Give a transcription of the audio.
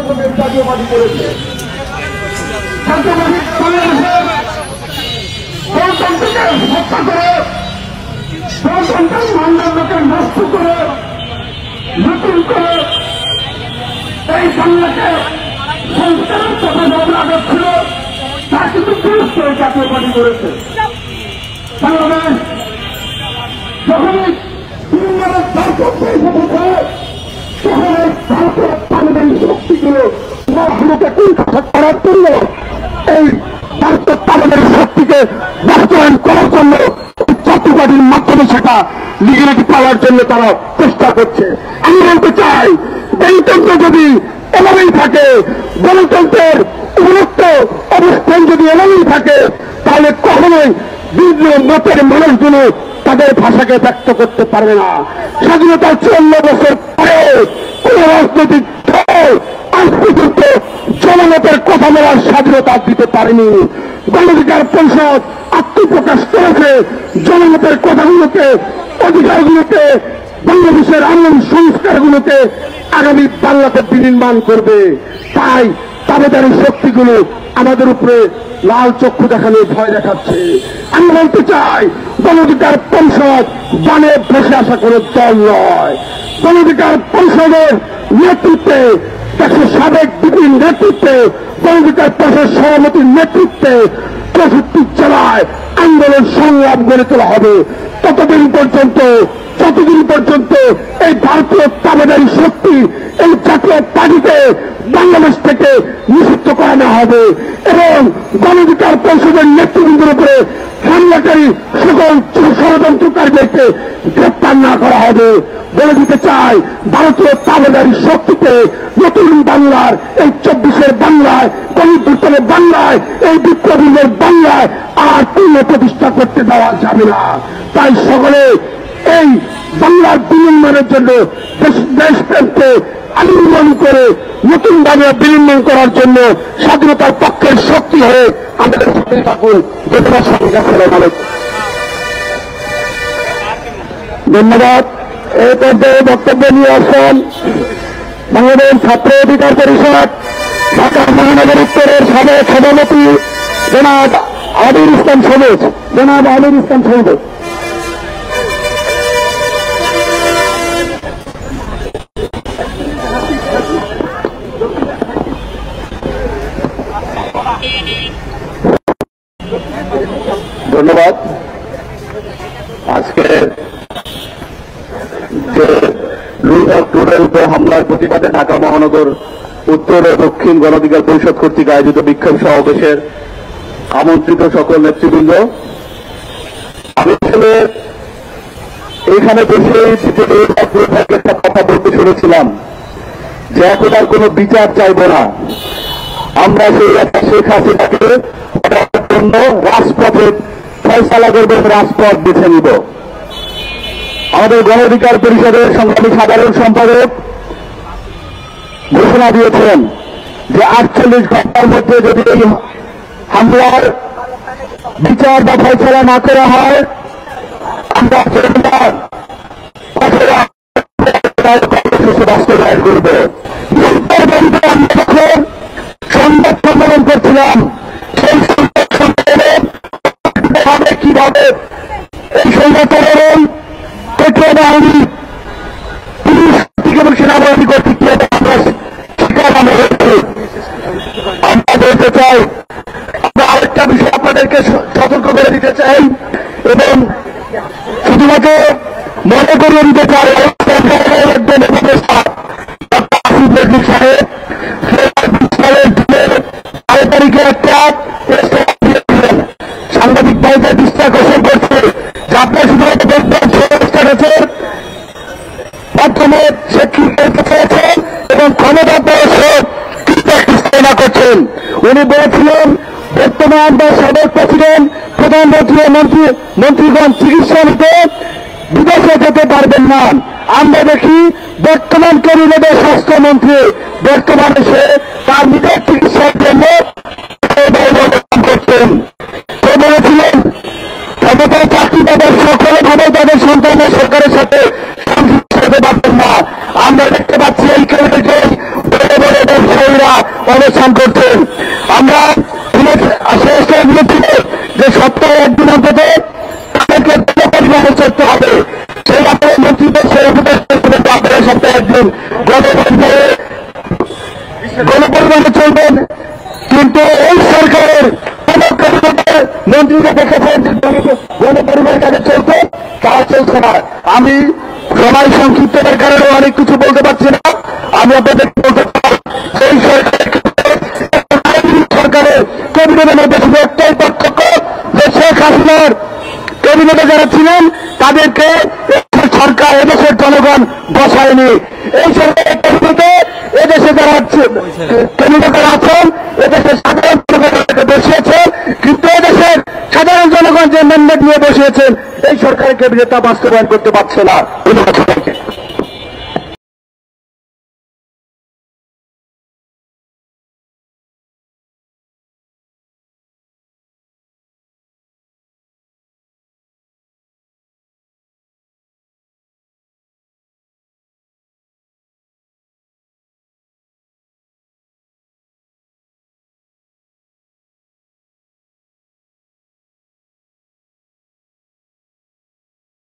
লোকের জাতীয় পার্টি করেছে। গণতন্ত্রকে হত্যা করে, গণতন্ত্রের মানদণ্ডকে নষ্ট করে, নতুন করে এই বাংলাকে সংস্কারের পথে যাওয়ার ছিল, তা কিন্তু দুরস্ত জাতীয় পার্টি করেছে। বাংলাদেশ যখনই তিনবারের দরপত্র এসেছে, তখন এই ভারতের পারিবারিক শক্তিগুলো মহাগুলোকে কুলখাতা করার জন্য, এই ভারতের পারিবারিক শক্তিকে বাস্তবায়ন করার জন্য জাতীয় পার্টির মাধ্যমে সেটা লিগেলিটি পাওয়ার জন্য তারা চেষ্টা করছে। আমি বলতে চাই, গণতন্ত্র যদি এভাবেই থাকে, গণতন্ত্রের উপযুক্ত অবস্থান যদি এভাবেই থাকে, তাহলে কখনোই বিভিন্ন মতের মানুষগুলো তাদের ভাষাকে ব্যক্ত করতে পারবে না। স্বাধীনতার 54 বছর পরেও কোন রাজনৈতিক দল আজ পর্যন্ত জনমতের কথা বলার স্বাধীনতা দিতে পারেনি। গণঅধিকার পরিষদ আত্মপ্রকাশ করেছে জনমতের কথাগুলোকে, অধিকারগুলোকে, বাংলাদেশের আমূল সংস্কারগুলোকে আগামী বাংলাতে বিনির্মাণ করবে। তাই দাবেদারি শক্তিগুলো আমাদের উপরে লাল চক্ষু দেখানো, ভয় দেখাচ্ছে। আমি বলতে চাই, গণঅধিকার পরিষদ বানে বসে আসা কোনো দল নয়। গণঅধিকার পরিষদের নেতৃত্বে, দেশের সাবেক বিপিন নেতৃত্বে, গণঅধিকার পরিষদ সভাপতির নেতৃত্বে 64 জেলায় আন্দোলন সংগ্রাম গড়ে তোলা হবে। যতদিন পর্যন্ত এই ভারতীয় দাবেদারি শক্তি এই জাতীয় পার্টিকে বাংলাদেশ থেকে নিষিদ্ধ করানো হবে এবং গণঅধিকার পরিষদের নেতৃবৃন্দের উপরে হামলাকারী সকল ষড়যন্ত্রকারীদেরকে গ্রেপ্তার না করা হবে। বলে দিতে চাই, ভারতীয় দাবেদারি শক্তিতে নতুন বাংলার, এই 24-এর বাংলায়, গণতন্ত্রের বাংলায়, এই বিপ্লবীদের বাংলায় আর পূর্ণ প্রতিষ্ঠা করতে দেওয়া যাবে না। তাই সকলে এই বাংলার বিনির্মাণের জন্য দেশপ্রেমকে আলিঙ্গন করে নতুন বাংলা বিনির্মাণ করার জন্য স্বাধীনতার পক্ষের শক্তি হয়ে আমাদের সাথে থাকুন। ধন্যবাদ। এই পর্যায়ে বক্তব্য নিয়ে আসেন বাংলাদেশ ছাত্র অধিকার পরিষদ ঢাকা মহানগর উত্তরের সাবেক সভাপতি জনাব আমির ইসলাম সবুজ। ধন্যবাদ। আজকে যে লুট অক্টোবরের উপর হামলার প্রতিবাদে ঢাকা মহানগর উত্তর ও দক্ষিণ গণঅধিকার পরিষদ কর্তৃক আয়োজিত বিক্ষোভ সমাবেশের আমন্ত্রিত সকল নেতৃবৃন্দ, আমি আসলে এখানে বসে একটা কথা বলতে শুনেছিলাম যে এখন আর কোনো বিচার চাইব না, আমরা সেই একটা শেখ হাসিনাকে জন্য রাজপথে ফয়সালা করবে, রাজপথ বেছে নিব। আমাদের গণঅধিকার পরিষদের সংগ্রামী সাধারণ সম্পাদক ঘোষণা দিয়েছেন যে 48 ঘন্টার মধ্যে যদি এই হামলার বিচার বা ফয়সালা না করা হয়, আমরা বাস্তবায়ন করব। সংবাদ সম্মেলন করছিলাম, সেই সংবাদ সম্মেলনে কিভাবে এই সংবাদ সম্মেলন পেট্রোল বাহিনী, পুলিশ এবং সেনাবাহিনী কর্তৃক শিকার হয়েছে। আমরা বলতে চাই, আমরা আরেকটা বিষয় আপনাদেরকে সতর্ক করে দিতে চাই এবং শুধুমাত্র মনে করিয়ে দিতে চাই, সাংবাদিক ভাইদের দৃষ্টি আকর্ষণ করছে যে আপনার শুধুমাত্র মাধ্যমে চেয়েছেন এবং ক্ষমতা করছেন। উনি বলেছিলেন বর্তমান বা সাবেক প্রেসিডেন্ট, প্রধানমন্ত্রী ও মন্ত্রীগণ চিকিৎসা নিতে বিদেশে যেতে পারবেন না। আমরা দেখি বর্তমান ক্যাবিনেটের স্বাস্থ্যমন্ত্রী বর্তমানে সে তার নিজের চিকিৎসার জন্য করছেন। সে বলেছিলেন ক্ষমতায় চাকরি তাদের সকলভাবে তাদের সন্তানের সরকারের সাথে পারবেন না। আমরা দেখতে পাচ্ছি এই ক্যাবিনেটে বড় বড় ব্যবসায়ীরা অবস্থান করছেন। আমরা যে সপ্তাহে একদিন অন্তত তাদেরকে গণপরিবহনে চলতে হবে, সেই ব্যাপারে মন্ত্রীদের সেই আপনারা সপ্তাহে একদিন গণপরিবহনে চলবেন। কিন্তু এই সরকারের মন্ত্রীরা দেখেছেন যে গণপরিবহনের কাছে চলতে, তা চলছে না। আমি সময় সংক্ষিপ্তের কারণে অনেক কিছু বলতে পারছি না। আমি আপনাদের বলতে চাই, সেই সরকারের ক্যাবিনেটের মধ্যে শুধু একটাই পার্থক্য যে শেখ হাসিনার ক্যাবিনেটে যারা ছিলেন তাদেরকে সরকার এদেশের জনগণ বসায়নি। এই সরকারের ক্যাবিনেটে এদেশে যারা ক্যাবিনেটে আছেন এদেশের সাধারণ জনগণকে বসিয়েছেন, কিন্তু এদেশের সাধারণ জনগণ যে ম্যান্ডেট নিয়ে বসিয়েছেন এই সরকারের ক্যাবিনেটটা বাস্তবায়ন করতে পারছে না। ধন্যবাদ সবাইকে।